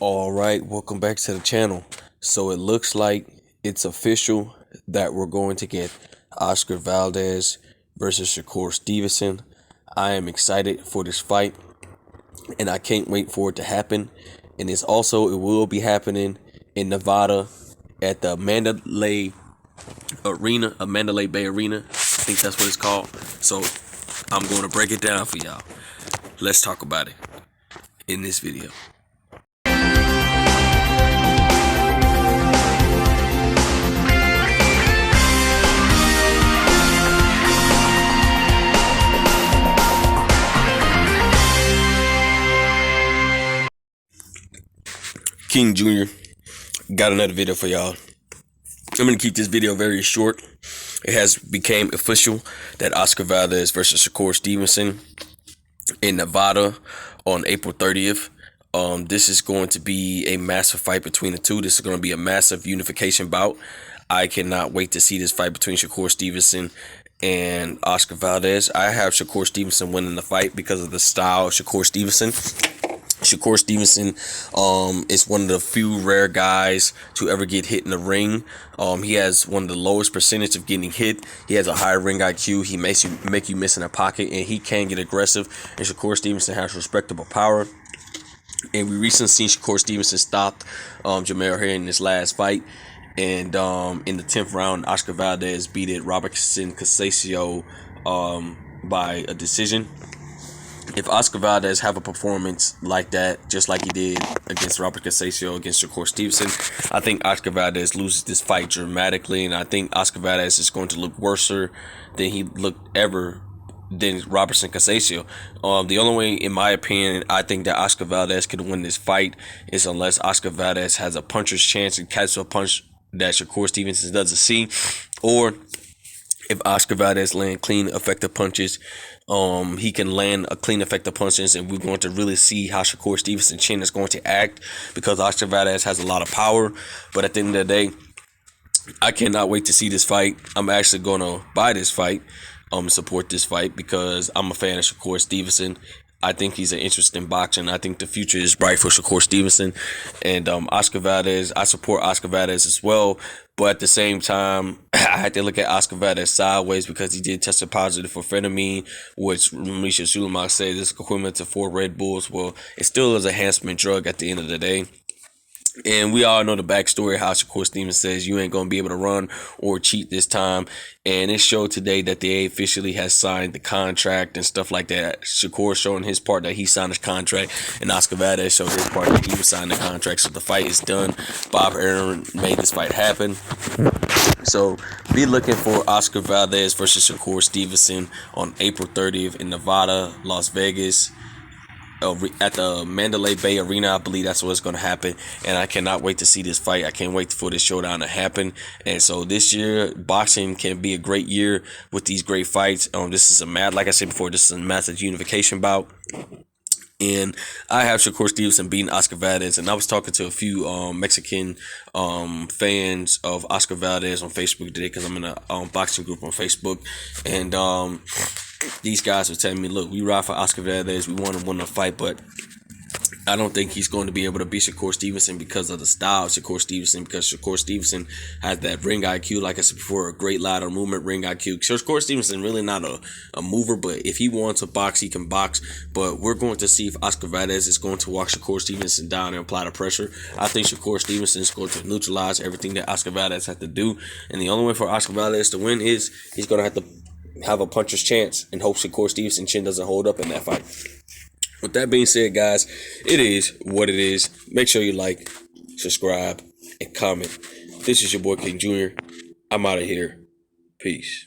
All right, welcome back to the channel. So it looks like it's official that we're going to get Oscar Valdez versus Shakur Stevenson. I am excited for this fight, and I can't wait for it to happen. And it will be happening in Nevada at the Mandalay Bay Arena. I think that's what it's called. So I'm going to break it down for y'all. Let's talk about it in this video. King Jr. got another video for y'all. I'm going to keep this video very short. It has become official that Oscar Valdez versus Shakur Stevenson in Nevada on April 30th. This is going to be a massive fight between the two. This is going to be a massive unification bout. I cannot wait to see this fight between Shakur Stevenson and Oscar Valdez. I have Shakur Stevenson winning the fight because of the style of Shakur Stevenson. Shakur Stevenson is one of the few rare guys to ever get hit in the ring. He has one of the lowest percentage of getting hit. He has a high ring IQ. He make you miss in a pocket, and he can get aggressive. And Shakur Stevenson has respectable power. And we recently seen Shakur Stevenson stop Jamel here in this last fight. And in the 10th round, Oscar Valdez beat Robertson Casasio by a decision. If Oscar Valdez have a performance like that, just like he did against Robert Casasio against Shakur Stevenson, I think Oscar Valdez loses this fight dramatically, and I think Oscar Valdez is going to look worse than he looked ever than Robertson Casasio. The only way, in my opinion, I think that Oscar Valdez could win this fight is unless Oscar Valdez has a puncher's chance and catches a punch that Shakur Stevenson doesn't see, or if Oscar Valdez land clean, effective punches. He can land a clean, effective punches, and we're going to really see how Shakur Stevenson's chin is going to act, because Oscar Valdez has a lot of power. But at the end of the day, I cannot wait to see this fight. I'm actually going to buy this fight, support this fight, because I'm a fan of Shakur Stevenson. I think he's an interesting boxer, and I think the future is bright for Shakur Stevenson. And Oscar Valdez, I support Oscar Valdez as well. But at the same time, I had to look at Oscar Valdez sideways because he did test positive for phenamine, which Misha Suleiman said is equivalent to 4 Red Bulls. Well, it still is a enhancement drug at the end of the day. And we all know the backstory, how Shakur Stevenson says you ain't going to be able to run or cheat this time. And it showed today that they officially has signed the contract and stuff like that. Shakur showing his part that he signed his contract, and Oscar Valdez showed his part that he was signing the contract. So the fight is done. Bob Arum made this fight happen. So be looking for Oscar Valdez versus Shakur Stevenson on April 30th in Nevada, Las Vegas, at the Mandalay Bay Arena. I believe that's what's going to happen, and I cannot wait to see this fight. I can't wait for this showdown to happen. And so this year, boxing can be a great year with these great fights. This is like I said before, this is a massive unification bout. And I have Shakur Stevenson beating Oscar Valdez. And I was talking to a few Mexican fans of Oscar Valdez on Facebook today, because I'm in a boxing group on Facebook. And these guys were telling me, look, we ride for Oscar Valdez. We want to win the fight, but I don't think he's going to be able to beat Shakur Stevenson because of the style of Shakur Stevenson, because Shakur Stevenson has that ring IQ, like I said before, a great lateral movement ring IQ. Shakur Stevenson really not a mover, but if he wants to box, he can box. But we're going to see if Oscar Valdez is going to walk Shakur Stevenson down and apply the pressure. I think Shakur Stevenson is going to neutralize everything that Oscar Valdez has to do. And the only way for Oscar Valdez to win is he's going to have a puncher's chance and hope Shakur Stevenson's chin doesn't hold up in that fight. With that being said, guys, it is what it is. Make sure you like, subscribe, and comment. This is your boy King Jr. I'm out of here. Peace.